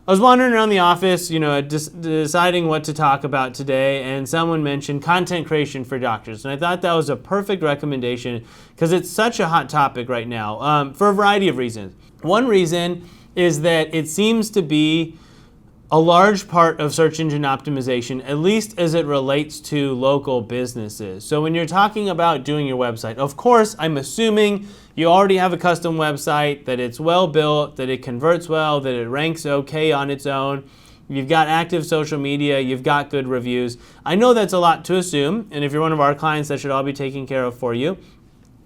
I was wandering around the office, deciding what to talk about today, and someone mentioned content creation for doctors. And I thought that was a perfect recommendation because it's such a hot topic right now for a variety of reasons. One reason is that it seems to be a large part of search engine optimization, at least as it relates to local businesses. So when you're talking about doing your website, of course, I'm assuming you already have a custom website, that it's well built, that it converts well, that it ranks okay on its own. You've got active social media, you've got good reviews. I know that's a lot to assume, and if you're one of our clients, that should all be taken care of for you.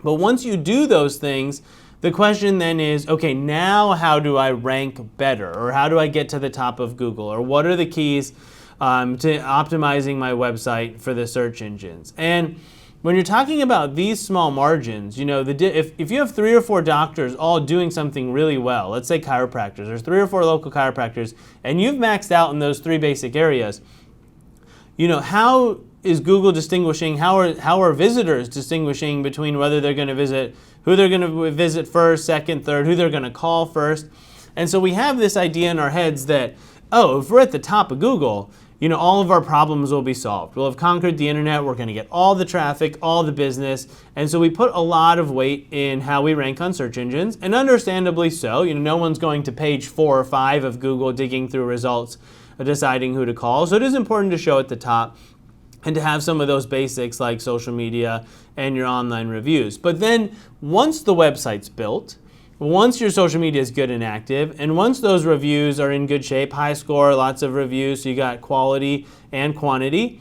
But once you do those things, the question then is, okay, now how do I rank better? Or how do I get to the top of Google? Or what are the keys to optimizing my website for the search engines? And when you're talking about these small margins, if you have 3 or 4 doctors all doing something really well, let's say chiropractors, there's 3 or 4 local chiropractors, and you've maxed out in those 3 basic areas, how is Google distinguishing, how are visitors distinguishing between whether they're going to visit, who they're going to visit first, second, third, who they're going to call first? And so we have this idea in our heads that, if we're at the top of Google, all of our problems will be solved. We'll have conquered the internet, we're going to get all the traffic, all the business, and so we put a lot of weight in how we rank on search engines, and understandably so. No one's going to page 4 or 5 of Google digging through results, deciding who to call. So it is important to show at the top and to have some of those basics like social media and your online reviews. But then once the website's built, once your social media is good and active, and once those reviews are in good shape, high score, lots of reviews, so you got quality and quantity,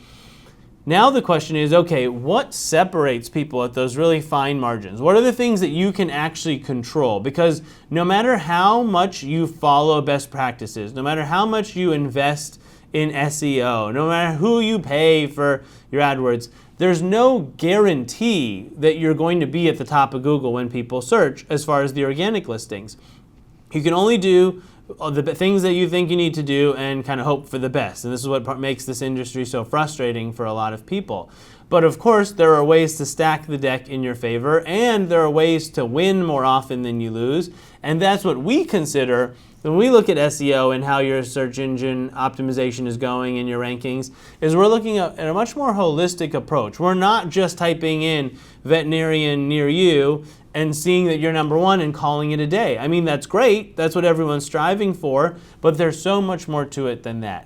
now the question is, okay, what separates people at those really fine margins? What are the things that you can actually control? Because no matter how much you follow best practices, no matter how much you invest in SEO, no matter who you pay for your AdWords, there's no guarantee that you're going to be at the top of Google when people search as far as the organic listings. You can only do the things that you think you need to do and kind of hope for the best. And this is what makes this industry so frustrating for a lot of people. But of course, there are ways to stack the deck in your favor, and there are ways to win more often than you lose. And that's what we consider when we look at SEO and how your search engine optimization is going in your rankings, is we're looking at a much more holistic approach. We're not just typing in veterinarian near you and seeing that you're number 1 and calling it a day. I mean, that's great. That's what everyone's striving for, but there's so much more to it than that.